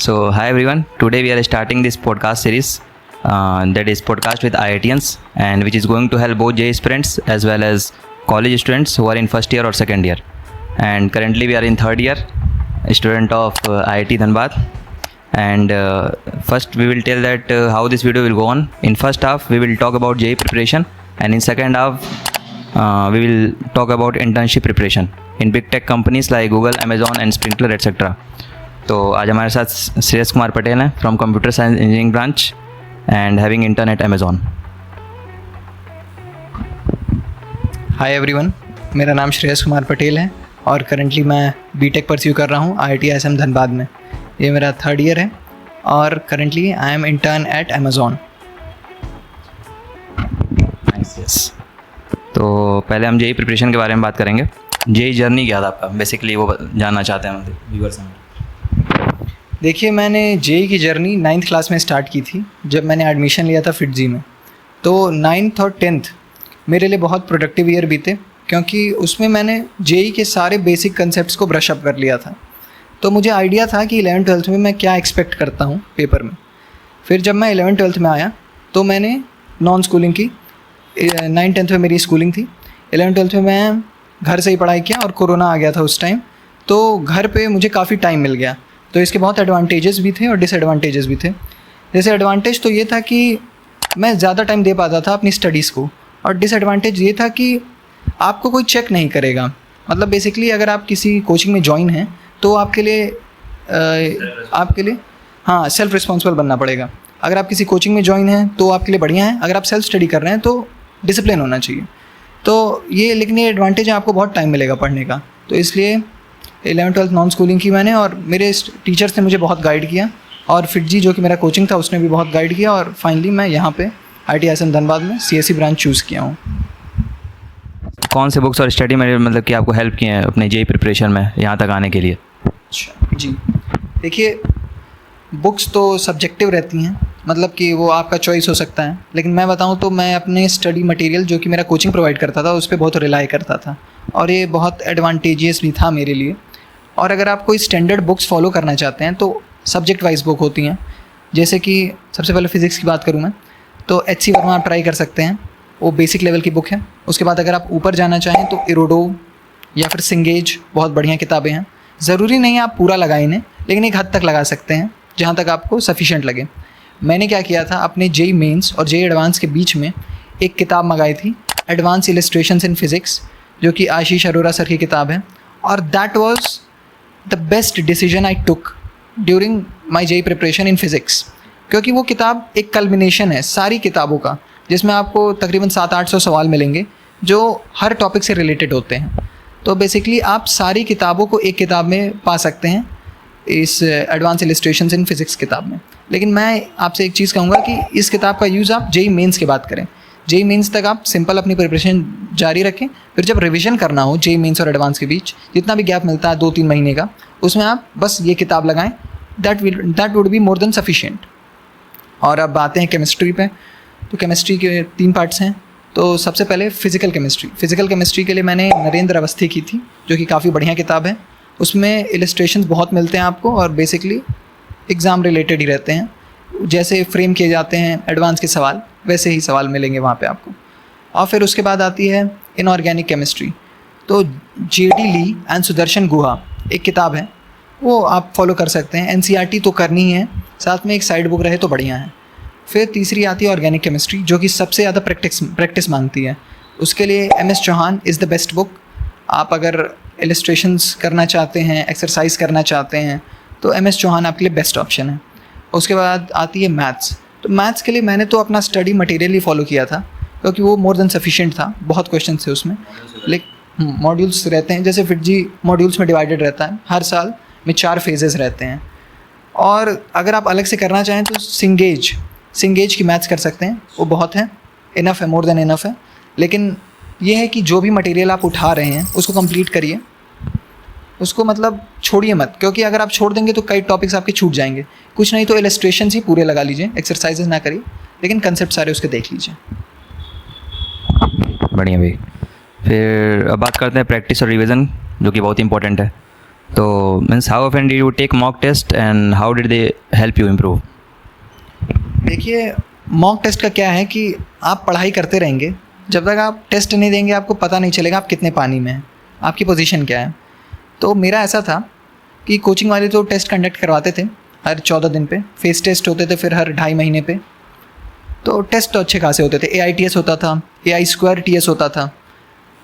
So, hi everyone. Today we are starting this podcast series, that is podcast with IITians, and which is going to help both JEE aspirants as well as college students who are in first year or second year. And currently we are in third year, a student of IIT Dhanbad. And first we will tell that how this video will go on. In first half we will talk about JEE preparation, and in second half we will talk about internship preparation in big tech companies like Google, Amazon and Sprinkler etc. तो आज हमारे साथ श्रेयस कुमार पटेल हैं from computer science engineering branch and having intern eight Amazon. Hi everyone, मेरा नाम श्रेयस कुमार पटेल है और currently मैं बीटेक परस्यू कर रहा हूँ IITSM धनबाद में। ये मेरा थर्ड ईयर है और currently I am intern eight Amazon. Yes, तो पहले हम जेई प्रिपरेशन के बारे में बात करेंगे। जेई जर्नी क्या था आपका, बेसिकली वो जानना चाहते हैं मतलब व्यूअर्स हैं। देखिए, मैंने जेई की जर्नी 9th क्लास में स्टार्ट की थी जब मैंने एडमिशन लिया था फिटजी में। तो 9th और 10th मेरे लिए बहुत प्रोडक्टिव ईयर बीते, क्योंकि उसमें मैंने जेई के सारे बेसिक कंसेप्ट्स को ब्रश अप कर लिया था। तो मुझे आइडिया था कि 11th-12th में मैं क्या एक्सपेक्ट करता हूँ पेपर में। फिर जब मैं 11th-12th में आया तो मैंने नॉन स्कूलिंग की। 9th-10th में मेरी स्कूलिंग थी। 11th-12th में मैं घर से ही पढ़ाई किया और कोरोना आ गया था उस टाइम, तो घर पे मुझे काफ़ी टाइम मिल गया। तो इसके बहुत एडवांटेजेस भी थे और डिसएडवांटेजेस भी थे। जैसे एडवांटेज तो ये था कि मैं ज़्यादा टाइम दे पाता था अपनी स्टडीज़ को, और डिसएडवांटेज ये था कि आपको कोई चेक नहीं करेगा। मतलब बेसिकली अगर आप किसी कोचिंग में ज्वाइन हैं तो आपके लिए हाँ सेल्फ रिस्पॉन्सिबल बनना पड़ेगा। अगर आप किसी कोचिंग में ज्वाइन हैं तो आपके लिए बढ़िया है, अगर आप सेल्फ स्टडी कर रहे हैं तो डिसिप्लिन होना चाहिए। तो ये लेकिन ये एडवांटेज है, आपको बहुत टाइम मिलेगा पढ़ने का। तो इसलिए 11th-12th नॉन स्कूलिंग की मैंने, और मेरे टीचर्स ने मुझे बहुत गाइड किया, और फिटजी जो कि मेरा कोचिंग था उसने भी बहुत गाइड किया, और फाइनली मैं यहाँ पे IITSM धनबाद में CSE ब्रांच चूज़ किया हूँ। कौन से बुक्स और स्टडी में मतलब कि आपको हेल्प किए हैं अपने जेई प्रिपरेशन में यहाँ तक आने के लिए? अच्छा जी, देखिए बुक्स तो सब्जेक्टिव रहती हैं, मतलब कि वो आपका चॉइस हो सकता है, लेकिन मैं बताऊं तो मैं अपने स्टडी मटेरियल जो कि मेरा कोचिंग प्रोवाइड करता था उस पर बहुत रिलाई करता था, और ये बहुत एडवांटेजियस भी था मेरे लिए। और अगर आप कोई स्टैंडर्ड बुक्स फॉलो करना चाहते हैं तो सब्जेक्ट वाइज बुक होती हैं। जैसे कि सबसे पहले फ़िज़िक्स की बात करूँ मैं तो HC वर्मा आप ट्राई कर सकते हैं, वो बेसिक लेवल की बुक है। उसके बाद अगर आप ऊपर जाना चाहें तो इरोडो या फिर सिंगेज बहुत बढ़िया किताबें हैं। ज़रूरी नहीं आप पूरा लगाएं इन्हें, लेकिन एक हद तक लगा सकते हैं जहाँ तक आपको सफिशिएंट लगे। मैंने क्या किया था, अपने जेई मेंस और जेई एडवांस के बीच में एक किताब मंगाई थी, एडवांस इलस्ट्रेशंस इन फिज़िक्स, जो कि आशीष अरोरा सर की किताब है। और that was the best decision I took during my JEE preparation in physics, क्योंकि वो किताब एक कल्बिनेशन है सारी किताबों का, जिसमें आपको तकरीबन 700-800 सवाल मिलेंगे जो हर टॉपिक से रिलेटेड होते हैं। तो बेसिकली आप सारी किताबों को एक किताब में पा सकते हैं, इस एडवांस इलस्ट्रेशंस इन फिज़िक्स किताब में। लेकिन मैं आपसे एक चीज़ कहूँगा कि इस किताब का यूज़ आप जेई मेंस के बाद करें। जेई मेंस तक आप सिंपल अपनी प्रिपरेशन जारी रखें, फिर जब रिवीजन करना हो जेई मेंस और एडवांस के बीच जितना भी गैप मिलता है 2-3 महीने का, उसमें आप बस ये किताब लगाएं। That would be more than sufficient. और अब आते हैं केमिस्ट्री पे। तो केमिस्ट्री के 3 पार्ट्स हैं। तो सबसे पहले फ़िज़िकल केमिस्ट्री के लिए मैंने नरेंद्र अवस्थी की थी, जो कि काफ़ी बढ़िया किताब है। उसमें इलस्ट्रेशंस बहुत मिलते हैं आपको, और बेसिकली एग्ज़ाम रिलेटेड ही रहते हैं। जैसे फ्रेम किए जाते हैं एडवांस के सवाल, वैसे ही सवाल मिलेंगे वहाँ पे आपको। और फिर उसके बाद आती है इनऑर्गेनिक केमिस्ट्री। तो JD ली एंड सुदर्शन गुहा एक किताब है, वो आप फॉलो कर सकते हैं। NCERT तो करनी ही है, साथ में एक साइड बुक रहे तो बढ़िया है। फिर तीसरी आती है ऑर्गेनिक केमिस्ट्री, जो कि सबसे ज़्यादा प्रैक्टिस मांगती है। उसके लिए MS Chauhan is the best book. आप अगर इलस्ट्रेशंस करना चाहते हैं, एक्सरसाइज करना चाहते हैं, तो MS चौहान आपके लिए बेस्ट ऑप्शन है। उसके बाद आती है मैथ्स। तो मैथ्स के लिए मैंने तो अपना स्टडी मटेरियल ही फॉलो किया था, क्योंकि वो मोर देन सफिशिएंट था। बहुत क्वेश्चन थे उसमें, लेकिन मॉड्यूल्स रहते हैं, जैसे फिटजी मॉड्यूल्स में डिवाइडेड रहता है, हर साल में 4 फेजेस रहते हैं। और अगर आप अलग से करना चाहें तो सिंगेज की मैथ्स कर सकते हैं, वो बहुत है, इनफ है, मोर देन इनफ है। लेकिन ये है कि जो भी मटेरियल आप उठा रहे हैं उसको कंप्लीट करिए, उसको मतलब छोड़िए मत, क्योंकि अगर आप छोड़ देंगे तो कई टॉपिक्स आपके छूट जाएंगे। कुछ नहीं तो इलस्ट्रेशंस ही पूरे लगा लीजिए, एक्सरसाइजेस ना करिए, लेकिन कंसेप्ट सारे उसके देख लीजिए। बढ़िया भाई। फिर अब बात करते हैं प्रैक्टिस और रिवीजन, जो कि बहुत इंपॉर्टेंट है। तो means how often do you take mock test and how did they help you improve? देखिए, मॉक टेस्ट का क्या है कि आप पढ़ाई करते रहेंगे, जब तक आप टेस्ट नहीं देंगे आपको पता नहीं चलेगा आप कितने पानी में हैं, आपकी पोजीशन क्या है। तो मेरा ऐसा था कि कोचिंग वाले तो टेस्ट कंडक्ट करवाते थे हर 14 दिन पे, फेस टेस्ट होते थे फिर हर 2.5 महीने पे, तो टेस्ट तो अच्छे खासे होते थे। AITS होता था, AI2TS होता था।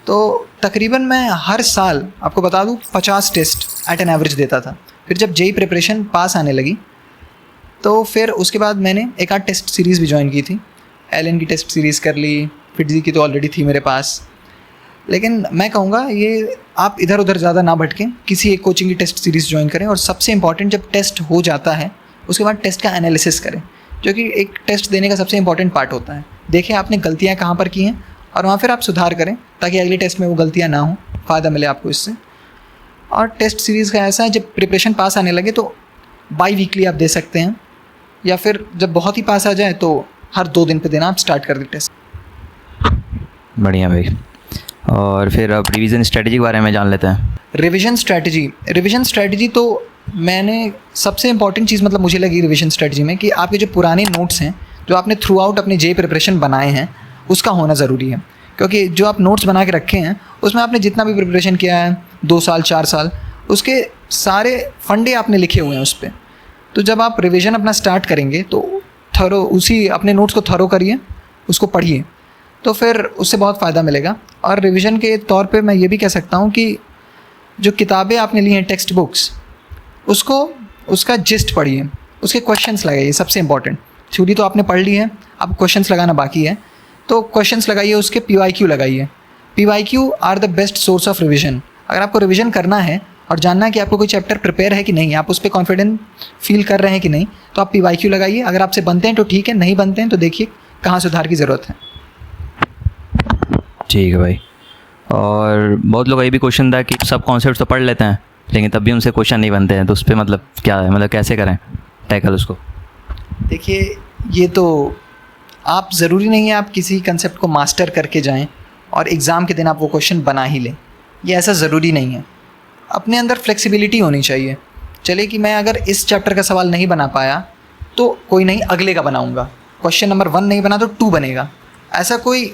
तो तकरीबन मैं हर साल आपको बता दूं 50 टेस्ट एट एन एवरेज देता था। फिर जब जेई प्रिपरेशन पास आने लगी तो फिर उसके बाद मैंने एक आध टेस्ट सीरीज़ भी ज्वाइन की थी। एलन की टेस्ट सीरीज़ कर ली, फिटजी की तो ऑलरेडी थी मेरे पास। लेकिन मैं कहूँगा ये आप इधर उधर ज़्यादा ना भटकें, किसी एक कोचिंग की टेस्ट सीरीज़ ज्वाइन करें, और सबसे इंपॉर्टेंट जब टेस्ट हो जाता है उसके बाद टेस्ट का एनालिसिस करें, जो कि एक टेस्ट देने का सबसे इंपॉर्टेंट पार्ट होता है। देखें आपने गलतियाँ कहाँ पर की हैं और वहाँ फिर आप सुधार करें ताकि अगले टेस्ट में वो गलतियाँ ना हों, फ़ायदा मिले आपको इससे। और टेस्ट सीरीज़ का ऐसा है, जब प्रिपरेशन पास आने लगे तो बाई वीकली आप दे सकते हैं, या फिर जब बहुत ही पास आ जाए तो हर 2 दिन पे देना आप स्टार्ट कर दें टेस्ट। बढ़िया भाई। और फिर अब रिवीजन स्ट्रेटजी के बारे में जान लेते हैं। रिवीजन स्ट्रेटजी तो मैंने सबसे इंपॉर्टेंट चीज़ मतलब मुझे लगी रिवीजन स्ट्रेटजी में कि आपके जो पुराने नोट्स हैं जो आपने थ्रू आउट अपने जे प्रिपरेशन बनाए हैं उसका होना ज़रूरी है। क्योंकि जो आप नोट्स बना के रखे हैं उसमें आपने जितना भी प्रिपरेशन किया है 2 साल 4 साल, उसके सारे फंडे आपने लिखे हुए हैं उस पर। तो जब आप रिवीजन अपना स्टार्ट करेंगे तो थरो उसी अपने नोट्स को थरो करिए, उसको पढ़िए, तो फिर उससे बहुत फ़ायदा मिलेगा। और रिवीजन के तौर पे मैं ये भी कह सकता हूँ कि जो किताबें आपने ली हैं टेक्स्ट बुक्स, उसका जिस्ट पढ़िए, उसके क्वेश्चंस लगाइए। सबसे इंपॉर्टेंट, थ्योरी तो आपने पढ़ ली है, अब क्वेश्चंस लगाना बाकी है, तो क्वेश्चंस लगाइए, उसके PYQ लगाइए। PYQ are the best source of revision. अगर आपको रिवीजन करना है और जानना है कि आपको कोई चैप्टर प्रिपेयर है कि नहीं, आप उस पर कॉन्फिडेंट फील कर रहे हैं कि नहीं, तो आप PYQ लगाइए। अगर आपसे बनते हैं तो ठीक है, नहीं बनते हैं तो देखिए कहाँ सुधार की ज़रूरत है। ठीक है भाई। और बहुत लोग का ये भी क्वेश्चन था कि सब कॉन्सेप्ट तो पढ़ लेते हैं लेकिन तब भी उनसे क्वेश्चन नहीं बनते हैं, तो उस पर मतलब क्या है, मतलब कैसे करें टैकल उसको? देखिए, ये तो आप ज़रूरी नहीं है आप किसी कंसेप्ट को मास्टर करके जाएं और एग्ज़ाम के दिन आप वो क्वेश्चन बना ही लें, ये ऐसा ज़रूरी नहीं है। अपने अंदर फ्लेक्सिबिलिटी होनी चाहिए। चले कि मैं अगर इस चैप्टर का सवाल नहीं बना पाया तो कोई नहीं, अगले का बनाऊंगा। क्वेश्चन नंबर 1 नहीं बना तो 2 बनेगा। ऐसा कोई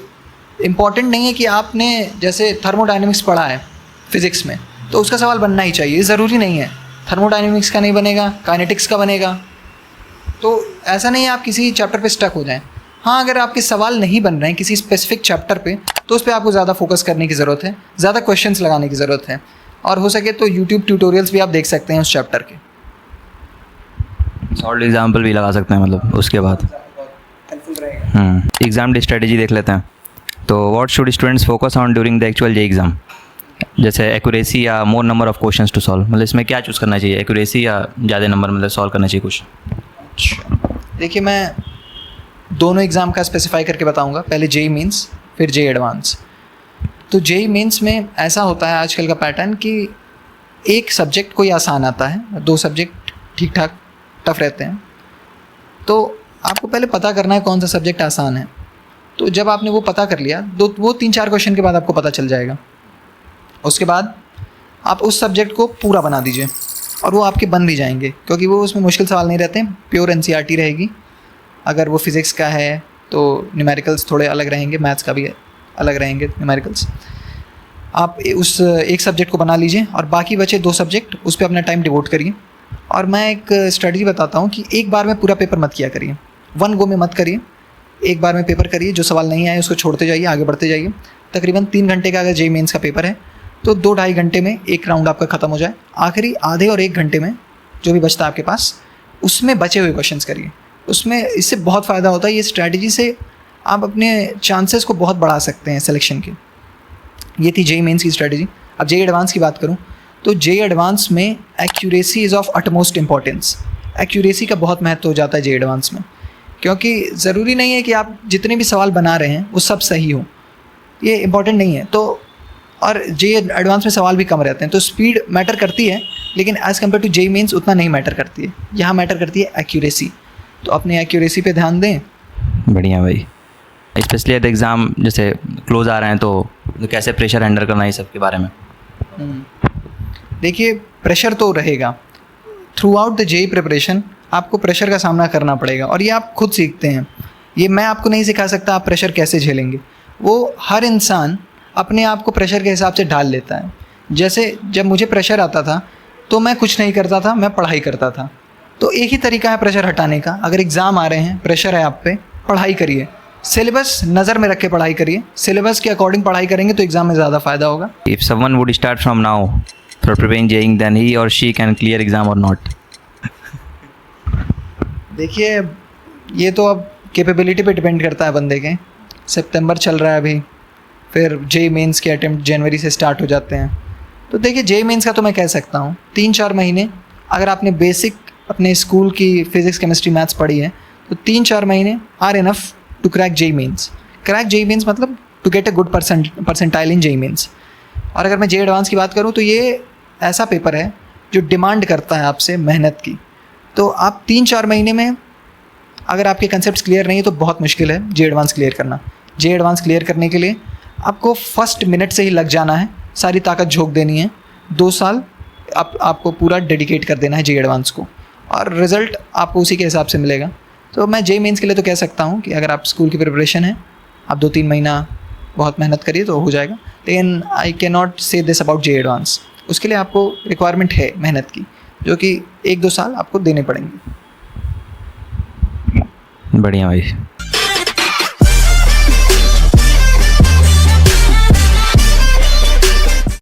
इम्पॉर्टेंट नहीं है कि आपने जैसे थर्मोडायनेमिक्स पढ़ा है फिज़िक्स में तो उसका सवाल बनना ही चाहिए, ज़रूरी नहीं है। थर्मोडायनेमिक्स का नहीं बनेगा, काइनेटिक्स का बनेगा। तो ऐसा नहीं है आप किसी चैप्टर पे स्टक हो जाएं। हाँ, अगर आपके सवाल नहीं बन रहे हैं किसी स्पेसिफिक चैप्टर पे तो उस पर आपको ज़्यादा फोकस करने की ज़रूरत है, ज़्यादा क्वेश्चंस लगाने की ज़रूरत है, और हो सके तो यूट्यूब ट्यूटोरियल्स भी आप देख सकते हैं उस चैप्टर के। सॉल्व एग्जाम्पल भी लगा सकते हैं मतलब उसके बाद। हेल्पफुल रहेगा। एग्ज़ाम स्ट्रेटजी देख लेते हैं। तो what should students focus on during the actual JEE exam? जैसे एक्यूरेसी या more number of questions to solve, मतलब इसमें क्या चूज़ करना चाहिए, एक्यूरेसी या ज़्यादा नंबर मतलब सॉल्व करना चाहिए कुछ? अच्छा, देखिए मैं दोनों एग्ज़ाम का स्पेसिफाई करके बताऊंगा। पहले जेई मेंस फिर जेई एडवांस। तो जेई मेंस में ऐसा होता है आजकल का पैटर्न कि एक सब्जेक्ट कोई आसान आता है, 2 सब्जेक्ट ठीक ठाक टफ रहते हैं। तो आपको पहले पता करना है कौन सा सब्जेक्ट आसान है। तो जब आपने वो पता कर लिया तो वो 3-4 क्वेश्चन के बाद आपको पता चल जाएगा। उसके बाद आप उस सब्जेक्ट को पूरा बना दीजिए और वो आपके बन भी जाएंगे, क्योंकि वो उसमें मुश्किल सवाल नहीं रहते हैं, प्योर NCERT रहेगी। अगर वो फिज़िक्स का है तो न्यूमेरिकल्स थोड़े अलग रहेंगे, मैथ्स का भी अलग रहेंगे न्यूमेरिकल्स। आप उस एक सब्जेक्ट को बना लीजिए और बाकी बचे 2 सब्जेक्ट उस पर अपना टाइम डिवोट करिए। और मैं एक स्ट्रेटजी बताता हूँ कि एक बार में पूरा पेपर मत किया करिए, 1 गो में मत करिए। एक बार में पेपर करिए, जो सवाल नहीं आए उसको छोड़ते जाइए, आगे बढ़ते जाइए। तकरीबन 3 घंटे का अगर जेई मेंस का पेपर है तो 2-2.5 घंटे में एक राउंड आपका ख़त्म हो जाए। आखिरी आधे और 1 घंटे में जो भी बचता है आपके पास उसमें बचे हुए क्वेश्चंस करिए। उसमें इससे बहुत फ़ायदा होता है। ये स्ट्रैटेजी से आप अपने चांसेस को बहुत बढ़ा सकते हैं सिलेक्शन के। ये थी जेई मेंस की स्ट्रैटेजी। अब जेई एडवांस की बात करूँ तो जेई एडवांस में accuracy is of utmost importance. Accuracy का बहुत महत्व हो जाता है जेई एडवांस में, क्योंकि ज़रूरी नहीं है कि आप जितने भी सवाल बना रहे हैं वो सब सही हो, ये इम्पॉर्टेंट नहीं है। तो और जेई एडवांस में सवाल भी कम रहते हैं, तो स्पीड मैटर करती है, लेकिन as compared to JEE Mains उतना नहीं मैटर करती है। यहाँ मैटर करती है एक्यूरेसी, तो अपने एक्यूरेसी पे ध्यान दें। बढ़िया भाई। स्पेशली एट एग्ज़ाम जैसे क्लोज आ रहे हैं तो कैसे प्रेशर हैंडल करना है, इस सब के बारे में? देखिए, प्रेशर तो रहेगा throughout the JEE preparation, आपको प्रेशर का सामना करना पड़ेगा और ये आप खुद सीखते हैं। ये मैं आपको नहीं सिखा सकता आप प्रेशर कैसे झेलेंगे, वो हर इंसान अपने आप को प्रेशर के हिसाब से ढाल लेता है। जैसे जब मुझे प्रेशर आता था तो मैं कुछ नहीं करता था, मैं पढ़ाई करता था। तो एक ही तरीका है प्रेशर हटाने का। अगर एग्ज़ाम आ रहे हैं, प्रेशर है आप पे, पढ़ाई करिए, सिलेबस नज़र में रख के पढ़ाई करिए। सिलेबस के अकॉर्डिंग पढ़ाई करेंगे तो एग्ज़ाम में ज़्यादा फ़ायदा होगा। If someone would start from now for preparing JEE, then he or she can clear exam or not? देखिए, ये तो अब कैपेबिलिटी पे डिपेंड करता है बंदे के। सितंबर चल रहा है अभी, फिर जेई मेंस के अटेम्प्ट जनवरी से स्टार्ट हो जाते हैं। तो देखिए, जेई मेंस का तो मैं कह सकता हूँ 3-4 महीने, अगर आपने बेसिक अपने स्कूल की फिज़िक्स केमिस्ट्री मैथ्स पढ़ी है तो 3-4 महीने are enough to crack JEE Mains. Crack JEE Mains मतलब to get a good percentile in JEE Mains. और अगर मैं जेई एडवांस की बात करूँ तो ये ऐसा पेपर है जो डिमांड करता है आपसे मेहनत की। तो आप 3-4 महीने में अगर आपके कंसेप्ट्स क्लियर नहीं है तो बहुत मुश्किल है जेई एडवांस क्लियर करना। जेई एडवांस क्लियर करने के लिए आपको फर्स्ट मिनट से ही लग जाना है, सारी ताकत झोंक देनी है। 2 साल आपको पूरा डेडिकेट कर देना है जेई एडवांस को, और रिज़ल्ट आपको उसी के हिसाब से मिलेगा। तो मैं जेई मेंस के लिए तो कह सकता हूँ कि अगर आप स्कूल की प्रिपरेशन है, आप 2-3 महीना बहुत मेहनत करिए तो हो जाएगा। लेकिन आई कैन नॉट से दिस अबाउट जेई एडवांस। उसके लिए आपको रिक्वायरमेंट है मेहनत की, जो कि 1-2 साल आपको देने पड़ेंगे। बढ़िया भाई।